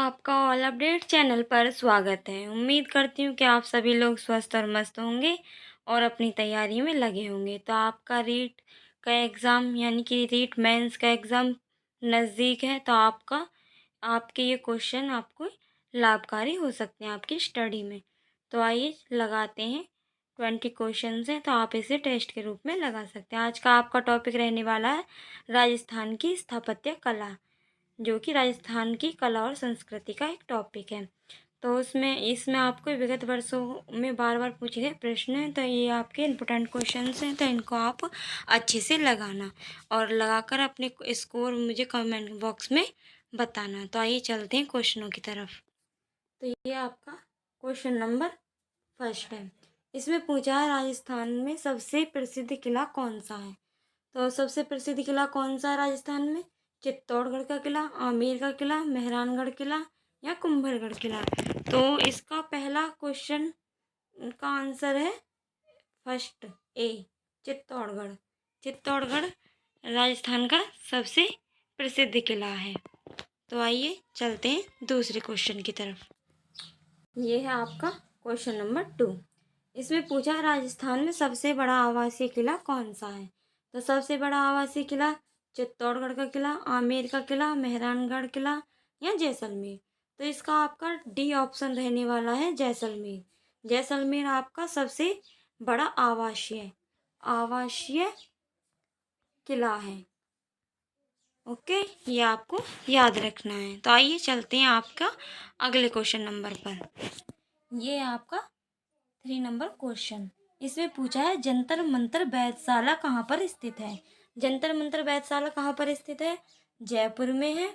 आपका all update channel पर स्वागत है। उम्मीद करती हूँ कि आप सभी लोग स्वस्थ और मस्त होंगे और अपनी तैयारी में लगे होंगे। तो आपका रीट का एग्ज़ाम यानी कि रीट मेंस का एग्ज़ाम नज़दीक है, तो आपके ये क्वेश्चन आपको लाभकारी हो सकते हैं आपकी स्टडी में। तो आइए लगाते हैं। 20 क्वेश्चंस हैं, तो आप इसे टेस्ट के रूप में लगा सकते हैं। आज का आपका टॉपिक रहने वाला है राजस्थान की स्थापत्य कला, जो कि राजस्थान की कला और संस्कृति का एक टॉपिक है। तो इसमें आपको विगत वर्षों में बार बार पूछे गए प्रश्न हैं, तो ये आपके इम्पोर्टेंट क्वेश्चंस हैं, तो इनको आप अच्छे से लगाना और लगाकर अपने स्कोर मुझे कमेंट बॉक्स में बताना। तो आइए चलते हैं क्वेश्चनों की तरफ। तो ये आपका क्वेश्चन नंबर फर्स्ट है। इसमें पूछा है राजस्थान में सबसे प्रसिद्ध किला कौन सा है। तो सबसे प्रसिद्ध किला कौन सा है राजस्थान में? चित्तौड़गढ़ का किला, आमेर का किला, मेहरानगढ़ किला या कुंभलगढ़ किला। तो इसका पहला क्वेश्चन का आंसर है फर्स्ट ए, चित्तौड़गढ़। चित्तौड़गढ़ राजस्थान का सबसे प्रसिद्ध किला है। तो आइए चलते हैं दूसरे क्वेश्चन की तरफ। ये है आपका क्वेश्चन नंबर 2। इसमें पूछा है राजस्थान में सबसे बड़ा आवासीय किला कौन सा है। तो सबसे बड़ा आवासीय किला चित्तौड़गढ़ का किला, आमेर का किला, मेहरानगढ़ किला या जैसलमेर। तो इसका आपका डी ऑप्शन रहने वाला है जैसलमेर। जैसलमेर आपका सबसे बड़ा आवासीय आवासीय किला है। ओके, ये आपको याद रखना है। तो आइए चलते हैं आपका अगले क्वेश्चन नंबर पर। ये आपका 3 नंबर क्वेश्चन। इसमें पूछा है जंतर मंतर वेधशाला कहाँ पर स्थित है। जंतर मंतर वेधशाला कहाँ पर स्थित है? जयपुर में है,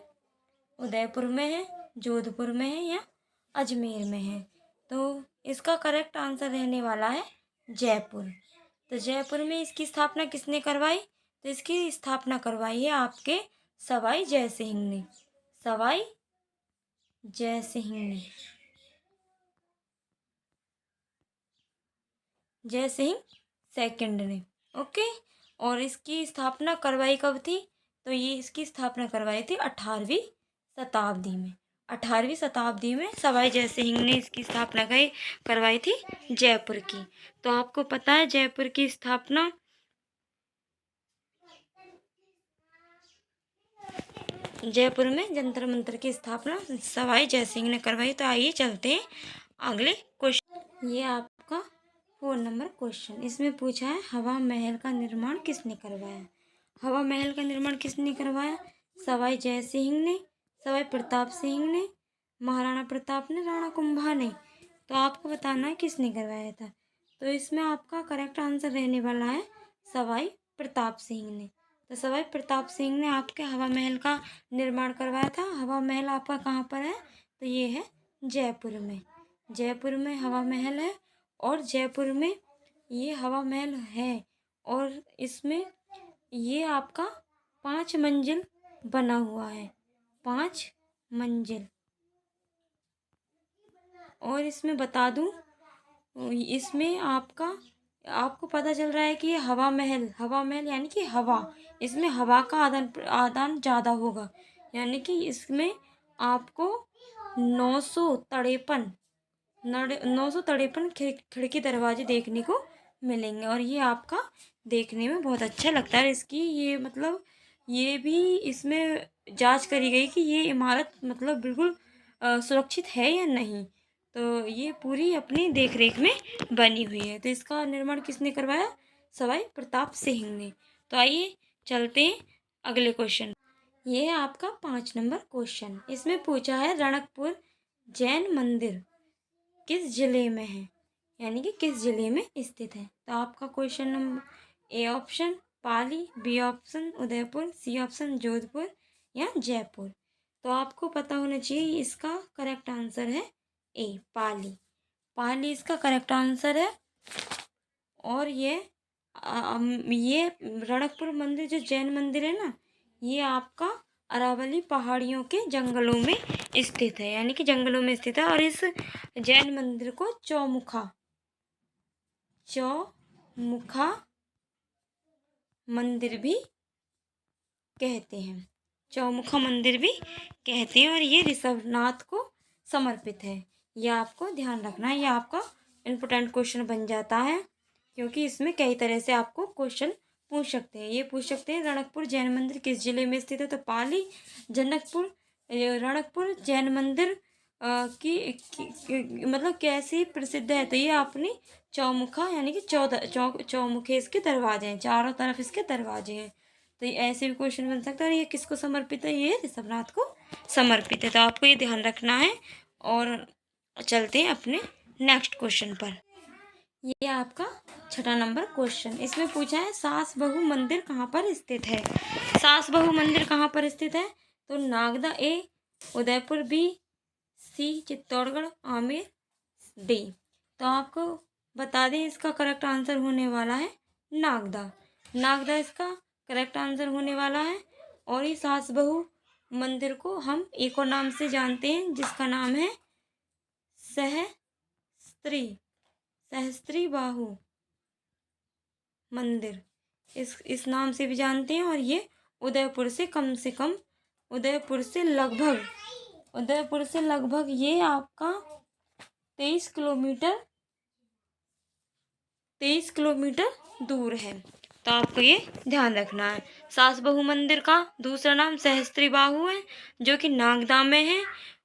उदयपुर में है, जोधपुर में है या अजमेर में है। तो इसका करेक्ट आंसर रहने वाला है जयपुर। तो जयपुर में इसकी स्थापना किसने करवाई? तो इसकी स्थापना करवाई है आपके सवाई जय सिंह ने। सवाई जय सिंह ने, जय सिंह सेकंड ने। ओके, और इसकी स्थापना करवाई कब थी? तो ये इसकी स्थापना करवाई थी 18वीं शताब्दी में। 18वीं शताब्दी में सवाई जय सिंह ने इसकी स्थापना करवाई थी जयपुर की। तो आपको पता है जयपुर की स्थापना जयपुर में जंतर मंतर की स्थापना सवाई जय सिंह ने करवाई। तो आइए चलते हैं अगले क्वेश्चन। ये आपका 4 नंबर क्वेश्चन। इसमें पूछा है हवा महल का निर्माण किसने करवाया। हवा महल का निर्माण किसने करवाया? सवाई जय सिंह ने, सवाई प्रताप सिंह ने, महाराणा प्रताप ने, राणा कुंभा ने। तो आपको बताना है किसने करवाया था। तो इसमें आपका करेक्ट आंसर रहने वाला है सवाई प्रताप सिंह ने। तो सवाई प्रताप सिंह ने आपके हवा महल का निर्माण करवाया था। हवा महल आपका कहाँ पर है? तो ये है जयपुर में। जयपुर में हवा महल है और जयपुर में ये हवा महल है और इसमें ये आपका 5 मंजिल बना हुआ है। 5 मंजिल। और इसमें बता दूं, इसमें आपको पता चल रहा है कि ये हवा महल यानी कि हवा, इसमें हवा का आदान आदान ज़्यादा होगा। यानी कि इसमें आपको 953 953 खिड़की दरवाजे देखने को मिलेंगे और ये आपका देखने में बहुत अच्छा लगता है। इसकी ये मतलब ये भी इसमें जांच करी गई कि ये इमारत मतलब बिल्कुल सुरक्षित है या नहीं। तो ये पूरी अपनी देख रेख में बनी हुई है। तो इसका निर्माण किसने करवाया? सवाई प्रताप सिंह ने। तो आइए चलते हैं अगले क्वेश्चन। ये है आपका 5 नंबर क्वेश्चन। इसमें पूछा है रणकपुर जैन मंदिर किस जिले में है, यानी कि किस जिले में स्थित है। तो आपका question number A option Pali, B option Udaipur, C option Jodhpur या जयपुर। तो आपको पता होना चाहिए इसका करेक्ट आंसर है ए, पाली। पाली इसका करेक्ट आंसर है। और ये रणकपुर मंदिर जो जैन मंदिर है ना, ये आपका अरावली पहाड़ियों के जंगलों में स्थित है, यानी कि जंगलों में स्थित है। और इस जैन मंदिर को चौमुखा मंदिर भी कहते हैं। चौमुखा मंदिर भी कहते हैं। और ये ऋषभनाथ को समर्पित है। यह आपको ध्यान रखना है, यह आपका इम्पोर्टेंट क्वेश्चन बन जाता है, क्योंकि इसमें कई तरह से आपको क्वेश्चन पूछ सकते हैं। ये पूछ सकते हैं रणकपुर जैन मंदिर किस जिले में स्थित है, तो पाली। जनकपुर रणकपुर जैन मंदिर मतलब कैसी प्रसिद्ध है, तो ये अपनी चौमुखा यानी कि चौमुखे इसके दरवाजे हैं, चारों तरफ इसके दरवाजे हैं। तो ये ऐसे भी क्वेश्चन बन सकता है। और ये किसको समर्पित है, ये ऋषभनाथ को समर्पित है। तो आपको ये ध्यान रखना है। और चलते हैं अपने नेक्स्ट क्वेश्चन पर। ये आपका 6वां नंबर क्वेश्चन। इसमें पूछा है सास बहू मंदिर कहाँ पर स्थित है। सास बहू मंदिर कहाँ पर स्थित है, तो नागदा ए, उदयपुर बी, सी चित्तौड़गढ़, आमेर डी। तो आपको बता दें इसका करेक्ट आंसर होने वाला है नागदा। नागदा इसका करेक्ट आंसर होने वाला है। और ये सास बहू मंदिर को हम एक और नाम से जानते हैं, जिसका नाम है सहस्त्री सहस्त्री बाहु मंदिर, इस नाम से भी जानते हैं। और ये उदयपुर से कम से कम, उदयपुर से लगभग ये आपका 23 किलोमीटर दूर है। तो आपको ये ध्यान रखना है। सास बहू मंदिर का दूसरा नाम सहस्त्री बाहु है, जो कि नागदा में है,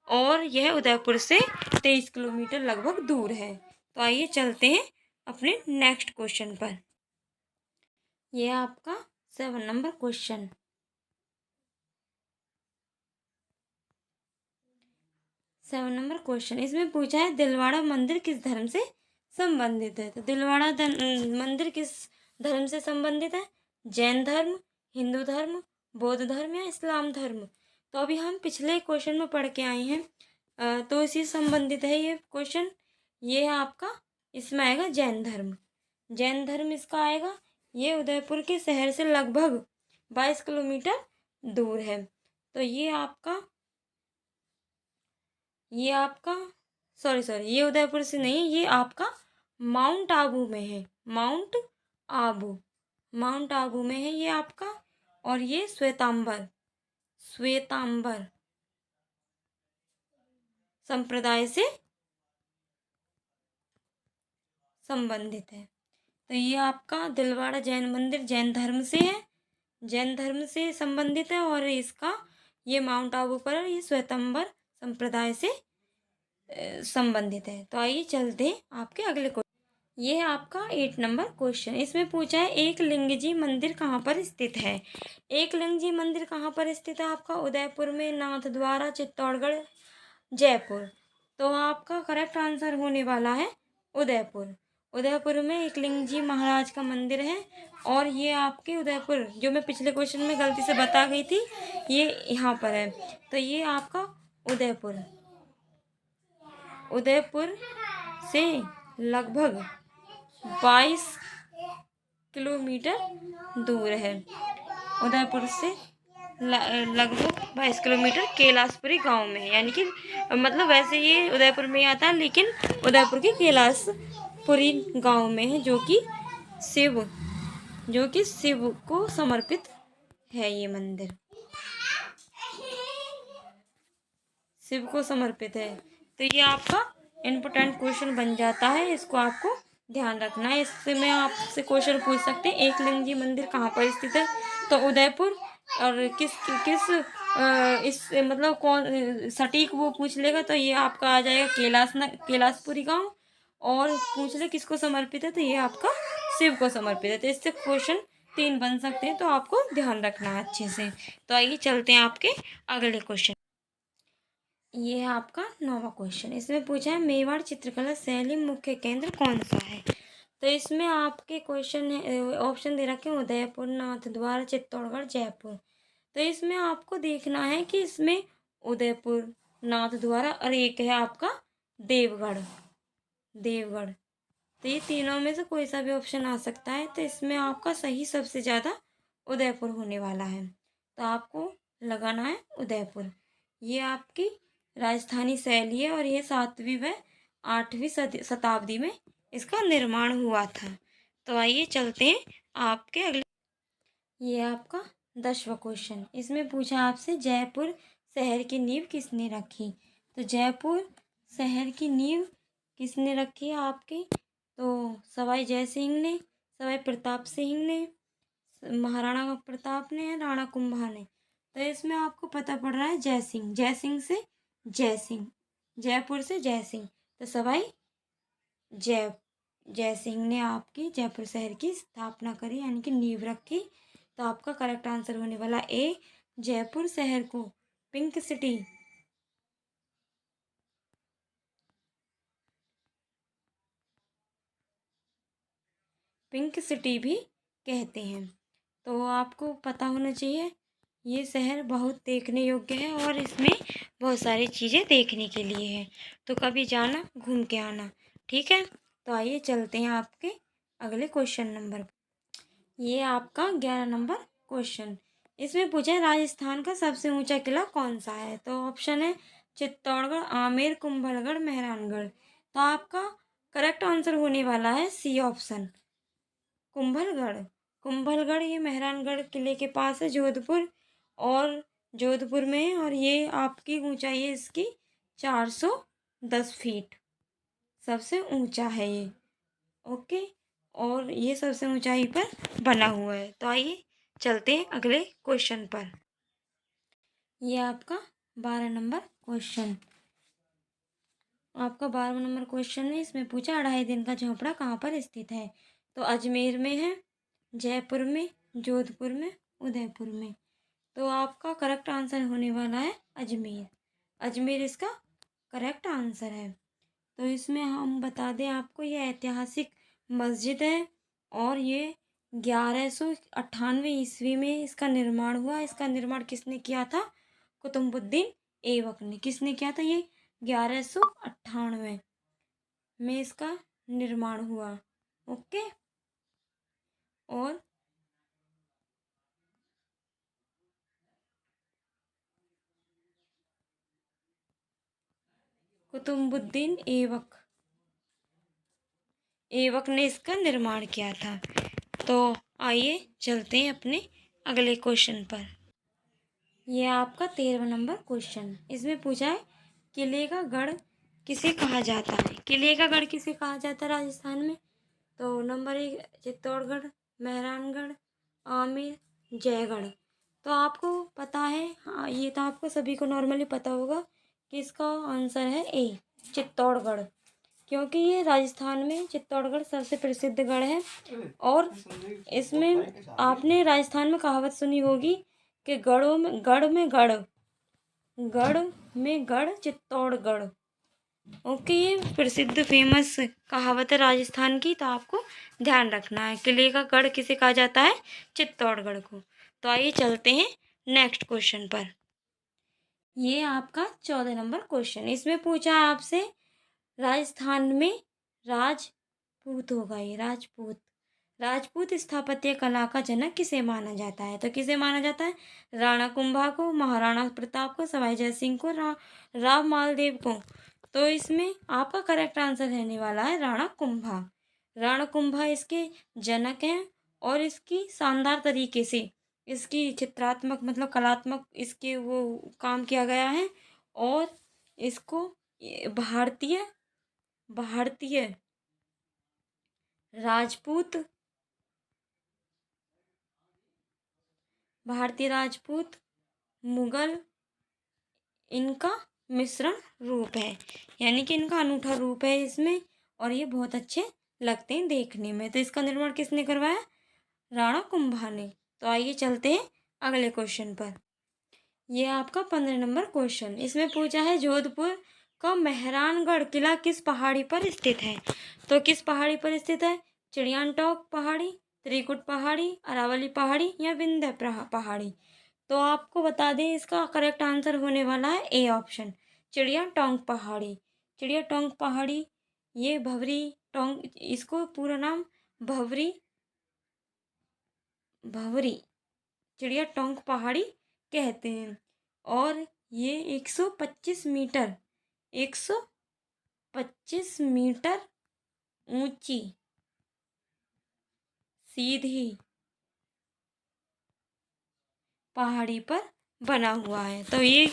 और यह उदयपुर से 23 किलोमीटर लगभग दूर है। तो आइए चलते हैं अपने नेक्स्ट क्वेश्चन पर। यह आपका 7 नंबर क्वेश्चन। 7 नंबर क्वेश्चन, इसमें पूछा है दिलवाड़ा मंदिर किस धर्म से संबंधित है। तो दिलवाड़ा मंदिर किस धर्म से संबंधित है, जैन धर्म, हिंदू धर्म, बौद्ध धर्म या इस्लाम धर्म। तो अभी हम पिछले क्वेश्चन में पढ़ के आए हैं, तो इसी संबंधित है ये क्वेश्चन। ये है आपका, इसमें आएगा जैन धर्म। जैन धर्म इसका आएगा। ये उदयपुर के शहर से लगभग 22 किलोमीटर दूर है। तो ये आपका ये उदयपुर से नहीं है, ये आपका माउंट आबू में है। माउंट आबू में है ये आपका। और ये श्वेतांबर संप्रदाय से संबंधित है। तो ये आपका दिलवाड़ा जैन मंदिर जैन धर्म से संबंधित है। और इसका ये माउंट आबू पर है, ये श्वेतांबर संप्रदाय से संबंधित है। तो आइए चलते हैं आपके अगले क्वेश्चन। ये है आपका 8 नंबर क्वेश्चन। इसमें पूछा है एक लिंग जी मंदिर कहाँ पर स्थित है। एक लिंग जी मंदिर कहाँ पर स्थित है आपका, उदयपुर में, नाथद्वारा, चित्तौड़गढ़, जयपुर। तो आपका करेक्ट आंसर होने वाला है उदयपुर में एक लिंग जी महाराज का मंदिर है। और ये आपके उदयपुर, जो मैं पिछले क्वेश्चन में गलती से बता गई थी, ये यहाँ पर है। तो ये आपका उदयपुर से लगभग 22 किलोमीटर दूर है। उदयपुर से लगभग 22 किलोमीटर कैलाशपुरी गांव में है। यानी कि मतलब वैसे ये उदयपुर में ही आता है, लेकिन उदयपुर के कैलाशपुरी गांव में है, जो कि शिव को समर्पित है। ये मंदिर शिव को समर्पित है। तो ये आपका इम्पोर्टेंट क्वेश्चन बन जाता है, इसको आपको ध्यान रखना है। इससे मैं आपसे क्वेश्चन पूछ सकते हैं एक लिंग जी मंदिर कहाँ पर स्थित है, तो उदयपुर। और किस किस इस मतलब कौन सटीक वो पूछ लेगा, तो ये आपका आ जाएगा कैलाशपुरी गांव। और पूछ ले किसको समर्पित है, तो ये आपका शिव को समर्पित है। तो इससे क्वेश्चन 3 बन सकते हैं, तो आपको ध्यान रखना है अच्छे से। तो आइए चलते हैं आपके अगले क्वेश्चन। ये है आपका 9वां क्वेश्चन। इसमें पूछा है मेवाड़ चित्रकला शैली मुख्य केंद्र कौन सा है। तो इसमें आपके क्वेश्चन ऑप्शन दे रखे हैं उदयपुर, नाथद्वारा, चित्तौड़गढ़, जयपुर। तो इसमें आपको देखना है कि इसमें उदयपुर, नाथद्वारा और एक है आपका देवगढ़। तो ये तीनों में से कोई सा भी ऑप्शन आ सकता है। तो इसमें आपका सही सबसे ज़्यादा उदयपुर होने वाला है। तो आपको लगाना है उदयपुर। ये आपकी राजस्थानी शैली है, और ये 7वीं व 8वीं शताब्दी में इसका निर्माण हुआ था। तो आइए चलते हैं आपके अगले। ये आपका 10वां क्वेश्चन। इसमें पूछा आपसे जयपुर शहर की नींव किसने रखी। तो जयपुर शहर की नींव किसने रखी है आपकी? तो सवाई जय सिंह ने, सवाई प्रताप सिंह ने, महाराणा प्रताप ने, राणा कुंभा ने। तो इसमें आपको पता पड़ रहा है जय सिंह, जय सिंह से जय सिंह, जयपुर से जय सिंह। तो सवाई जय जय सिंह ने आपकी जयपुर शहर की स्थापना करी, यानी कि नींव रखी। तो आपका करेक्ट आंसर होने वाला ए, जयपुर शहर को पिंक सिटी, पिंक सिटी भी कहते हैं। तो आपको पता होना चाहिए ये शहर बहुत देखने योग्य है और इसमें बहुत सारी चीज़ें देखने के लिए है। तो कभी जाना, घूम के आना। ठीक है, तो आइए चलते हैं आपके अगले क्वेश्चन नंबर। ये आपका 11 नंबर क्वेश्चन। इसमें पूछा है राजस्थान का सबसे ऊंचा किला कौन सा है? तो ऑप्शन है चित्तौड़गढ़, आमेर, कुंभलगढ़, मेहरानगढ़। तो आपका करेक्ट आंसर होने वाला है सी ऑप्शन, कुंभलगढ़। कुंभलगढ़ ये मेहरानगढ़ किले के पास है, जोधपुर, और जोधपुर में है, और ये आपकी ऊंचाई है इसकी 410 फीट, सबसे ऊंचा है ये। ओके, और ये सबसे ऊंचाई पर बना हुआ है। तो आइए चलते हैं अगले क्वेश्चन पर। ये आपका 12 नंबर क्वेश्चन, आपका 12वां नंबर क्वेश्चन है। इसमें पूछा 2.5 दिन का झोपड़ा कहाँ पर स्थित है? तो अजमेर में है, जयपुर में, जोधपुर में, उदयपुर में। तो आपका करेक्ट आंसर होने वाला है अजमेर, अजमेर इसका करेक्ट आंसर है। तो इसमें हम बता दें आपको, ये ऐतिहासिक मस्जिद है और ये 1198 ईस्वी में इसका निर्माण हुआ। इसका निर्माण किसने किया था? कुतुबुद्दीन ऐबक ने। किसने किया था? ये 1198 में इसका निर्माण हुआ। ओके, और कुतुबुद्दीन ऐबक ने इसका निर्माण किया था। तो आइए चलते हैं अपने अगले क्वेश्चन पर। यह आपका 13वां नंबर क्वेश्चन। इसमें पूछा है किले का गढ़ किसे कहा जाता है? किले का गढ़ किसे कहा जाता है राजस्थान में? तो नंबर 1 चित्तौड़गढ़, मेहरानगढ़, आमेर, जयगढ़। तो आपको पता है, हाँ ये तो आपको सभी को नॉर्मली पता होगा कि इसका आंसर है ए, चित्तौड़गढ़, क्योंकि ये राजस्थान में चित्तौड़गढ़ सबसे प्रसिद्ध गढ़ है। और इसमें आपने राजस्थान में कहावत सुनी होगी कि गढ़ में गढ़ चित्तौड़गढ़। ओके, ये प्रसिद्ध फेमस कहावत है राजस्थान की, तो आपको ध्यान रखना है। किले का गढ़ किसे कहा जाता है? चित्तौड़गढ़ को। तो आइए चलते हैं नेक्स्ट क्वेश्चन पर। ये आपका 14 नंबर क्वेश्चन। इसमें पूछा है आपसे राजस्थान में राजपूत होगा, ये राजपूत, राजपूत स्थापत्य कला का जनक किसे माना जाता है? तो किसे माना जाता है? राणा कुंभा को, महाराणा प्रताप को, सवाई जय सिंह को, राव मालदेव को। तो इसमें आपका करेक्ट आंसर रहने वाला है राणा कुंभा। राणा कुंभा इसके जनक हैं और इसकी शानदार तरीके से इसकी चित्रात्मक मतलब कलात्मक इसके वो काम किया गया है। और इसको भारतीय भारतीय राजपूत भारतीय राजपूत मुगल इनका मिश्रण रूप है, यानी कि इनका अनूठा रूप है इसमें, और ये बहुत अच्छे लगते हैं देखने में। तो इसका निर्माण किसने करवाया? राणा कुंभा ने। तो आइए चलते हैं अगले क्वेश्चन पर। ये आपका 15 नंबर क्वेश्चन। इसमें पूछा है जोधपुर का मेहरानगढ़ किला किस पहाड़ी पर स्थित है? तो किस पहाड़ी पर स्थित है? चिड़ियानटॉप पहाड़ी, त्रिकुट पहाड़ी, अरावली पहाड़ी, या विंध्य पहाड़ी। तो आपको बता दें इसका करेक्ट आंसर होने वाला है ए ऑप्शन, चिड़िया टोंक पहाड़ी। चिड़िया टोंक पहाड़ी ये भवरी टोंक, इसको पूरा नाम भवरी भवरी चिड़िया टोंक पहाड़ी कहते हैं। और ये 125 मीटर ऊंची सीधी पहाड़ी पर बना हुआ है। तो ये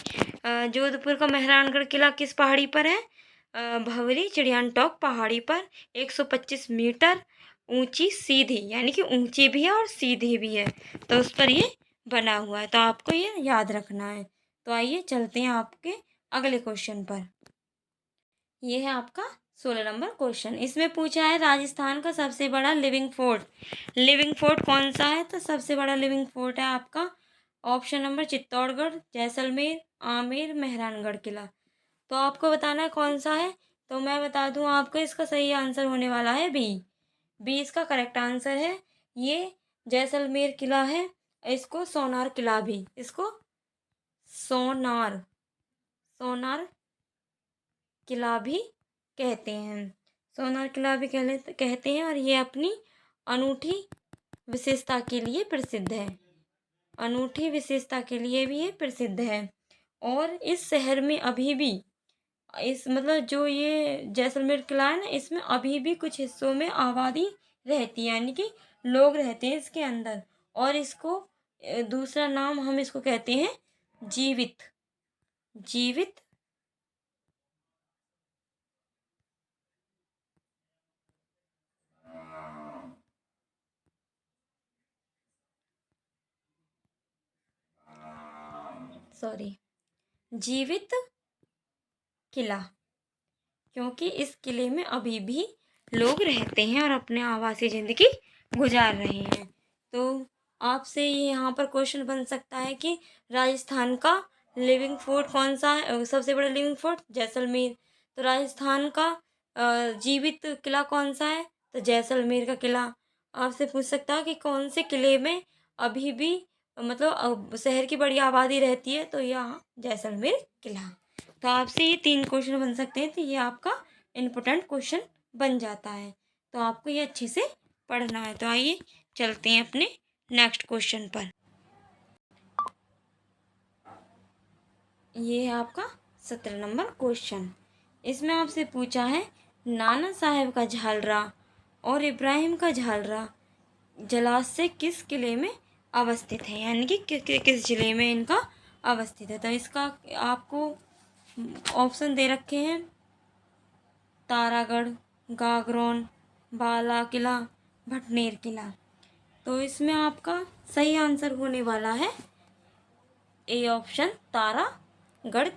जोधपुर का मेहरानगढ़ किला किस पहाड़ी पर है? भंवरी चिड़ियानटॉप पहाड़ी पर 125 मीटर ऊंची सीधी, यानी कि ऊंची भी है और सीधी भी है, तो उस पर ये बना हुआ है। तो आपको ये याद रखना है। तो आइए चलते हैं आपके अगले क्वेश्चन पर। ये है आपका 16 नंबर क्वेश्चन। इसमें पूछा है राजस्थान का सबसे बड़ा लिविंग फोर्ट। लिविंग फोर्ट कौन सा है? तो सबसे बड़ा लिविंग फोर्ट है आपका ऑप्शन नंबर चित्तौड़गढ़, जैसलमेर, आमेर, मेहरानगढ़ किला। तो आपको बताना है कौन सा है। तो मैं बता दूं आपको, इसका सही आंसर होने वाला है बी। बी इसका करेक्ट आंसर है। ये जैसलमेर किला है। इसको सोनार किला भी, इसको सोनार सोनार किला भी कहते हैं। सोनार किला भी कहते हैं। और ये अपनी अनूठी विशेषता के लिए प्रसिद्ध है। अनूठी विशेषता के लिए भी ये प्रसिद्ध है। और इस शहर में अभी भी, इस मतलब जो ये जैसलमेर किला है ना, इसमें अभी भी कुछ हिस्सों में आबादी रहती है, यानी कि लोग रहते हैं इसके अंदर। और इसको दूसरा नाम हम इसको कहते हैं जीवित जीवित सॉरी जीवित किला, क्योंकि इस किले में अभी भी लोग रहते हैं और अपने आवासीय ज़िंदगी गुजार रहे हैं। तो आपसे ये यहाँ पर क्वेश्चन बन सकता है कि राजस्थान का लिविंग फोर्ट कौन सा है? सबसे बड़ा लिविंग फोर्ट जैसलमेर। तो राजस्थान का जीवित किला कौन सा है? तो जैसलमेर का किला। आपसे पूछ सकता है कि कौन से किले में अभी भी मतलब शहर की बड़ी आबादी रहती है? तो यहाँ जैसलमेर किला। तो आपसे ये 3 क्वेश्चन बन सकते हैं। तो ये आपका इम्पोर्टेंट क्वेश्चन बन जाता है। तो आपको ये अच्छे से पढ़ना है। तो आइए चलते हैं अपने नेक्स्ट क्वेश्चन पर। ये है आपका 17 नंबर क्वेश्चन। इसमें आपसे पूछा है नाना साहेब का झालरा और इब्राहिम का झालरा जलाशय किस किले में अवस्थित है, यानी कि किस जिले में इनका अवस्थित है। तो इसका आपको ऑप्शन दे रखे हैं तारागढ़, गागरोन, बाला किला, भटनेर किला। तो इसमें आपका सही आंसर होने वाला है ए ऑप्शन तारागढ़।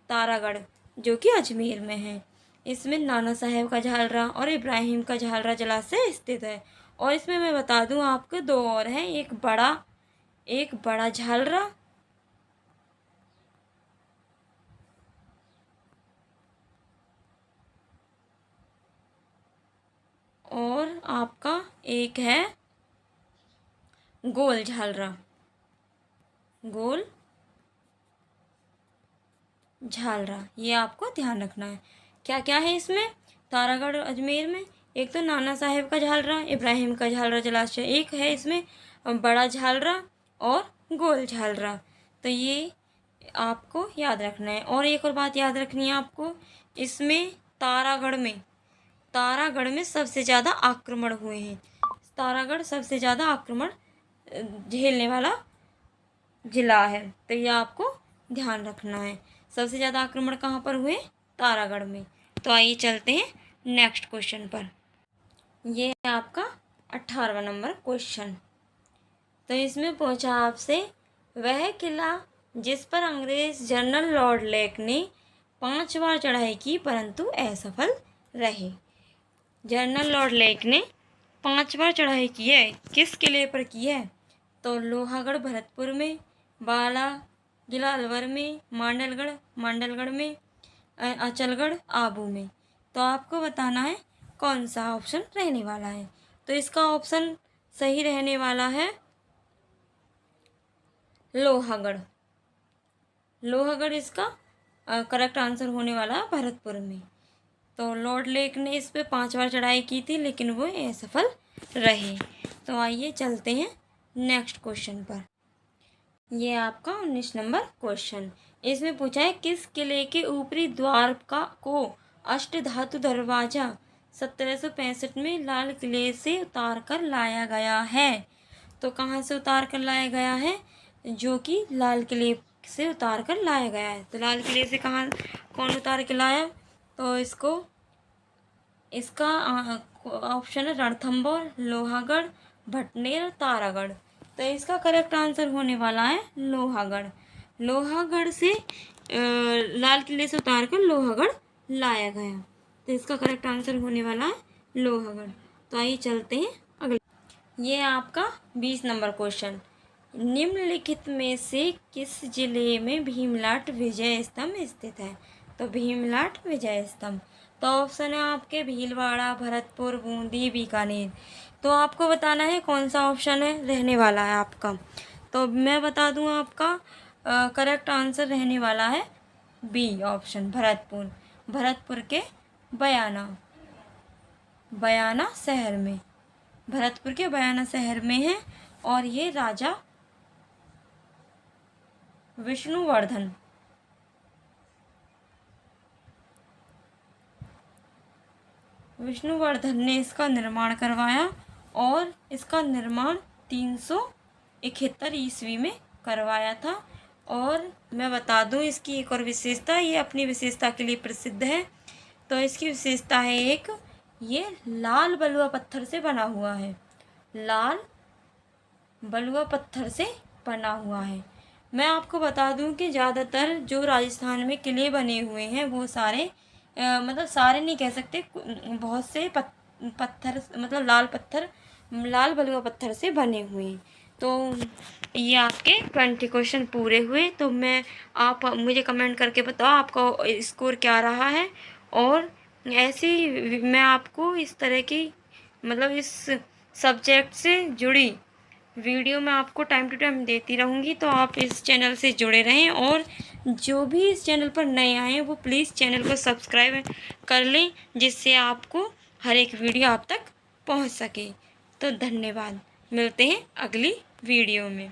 तारागढ़ जो कि अजमेर में है। इसमें नाना साहेब का झालरा और इब्राहिम का झालरा जलाशय स्थित है। और इसमें मैं बता दूं आपको 2 और हैं, एक बड़ा झालरा और आपका एक है गोल झालरा। गोल झालरा, ये आपको ध्यान रखना है। क्या क्या है इसमें? तारागढ़ अजमेर में एक तो नाना साहेब का झालरा, इब्राहिम का झालरा जलाशय, एक है इसमें बड़ा झालरा और गोल झालरा। तो ये आपको याद रखना है। और एक और बात याद रखनी है आपको, इसमें तारागढ़ में सबसे ज़्यादा आक्रमण हुए हैं। तारागढ़ सबसे ज़्यादा आक्रमण झेलने वाला जिला है। तो ये आपको ध्यान रखना है। सबसे ज़्यादा आक्रमण कहाँ पर हुए? तारागढ़ में। तो आइए चलते हैं नेक्स्ट क्वेश्चन पर। ये है आपका 18वां नंबर क्वेश्चन। तो इसमें पूछा आपसे वह किला जिस पर अंग्रेज जनरल लॉर्ड लेक ने 5 बार चढ़ाई की परंतु असफल रहे। जनरल लॉर्ड लेक ने 5 बार चढ़ाई की है, किस किले पर की है? तो लोहागढ़ भरतपुर में, बाला किला अलवर में, मांडलगढ़ में, अचलगढ़ आबू में। तो आपको बताना है कौन सा ऑप्शन रहने वाला है। तो इसका ऑप्शन सही रहने वाला है लोहागढ़। लोहागढ़ इसका करेक्ट आंसर होने वाला है भरतपुर में। तो लॉर्ड लेक ने इस पे 5 बार चढ़ाई की थी लेकिन वो असफल रहे। तो आइए चलते हैं नेक्स्ट क्वेश्चन पर। ये आपका 19 नंबर क्वेश्चन। इसमें पूछा है किस किले के ऊपरी द्वार को अष्टधातु दरवाजा 1765 में लाल किले से उतार कर लाया गया है। तो कहाँ से उतार कर लाया गया है? जो कि लाल किले से उतार कर लाया गया है। तो लाल किले से कौन उतार के लाया? तो इसका ऑप्शन है रणथंभौर, लोहागढ़, भटनेर, तारागढ़। तो इसका करेक्ट आंसर होने वाला है लोहागढ़। लोहागढ़ से लाल किले से उतार कर लोहागढ़ लाया गया। तो इसका करेक्ट आंसर होने वाला है लोहागढ़। तो आइए चलते हैं अगले। ये आपका 20 नंबर क्वेश्चन। निम्नलिखित में से किस जिले में भीमलाट विजय स्तंभ स्थित है? तो भीमलाट विजय स्तंभ, तो ऑप्शन है आपके भीलवाड़ा, भरतपुर, बूंदी, बीकानेर। तो आपको बताना है कौन सा ऑप्शन है रहने वाला है आपका। तो मैं बता दूं आपका करेक्ट आंसर रहने वाला है बी ऑप्शन, भरतपुर। भरतपुर के बयाना शहर में, भरतपुर के बयाना शहर में है। और ये राजा विष्णुवर्धन ने इसका निर्माण करवाया और इसका निर्माण 371 ईस्वी में करवाया था। और मैं बता दूं इसकी एक और विशेषता, ये अपनी विशेषता के लिए प्रसिद्ध है। तो इसकी विशेषता है ये लाल बलुआ पत्थर से बना हुआ है। लाल बलुआ पत्थर से बना हुआ है। मैं आपको बता दूं कि ज़्यादातर जो राजस्थान में किले बने हुए हैं वो सारे मतलब सारे नहीं कह सकते, बहुत से पत्थर मतलब लाल बलुआ पत्थर से बने हुए हैं। तो ये आपके 20 क्वेश्चन पूरे हुए। तो आप मुझे कमेंट करके बताओ आपका स्कोर क्या रहा है। और ऐसी मैं आपको इस तरह की मतलब इस सब्जेक्ट से जुड़ी वीडियो मैं आपको टाइम टू टाइम देती रहूँगी। तो आप इस चैनल से जुड़े रहें और जो भी इस चैनल पर नए आए हैं वो प्लीज़ चैनल को सब्सक्राइब कर लें, जिससे आपको हर एक वीडियो आप तक पहुंच सके। तो धन्यवाद, मिलते हैं अगली वीडियो में।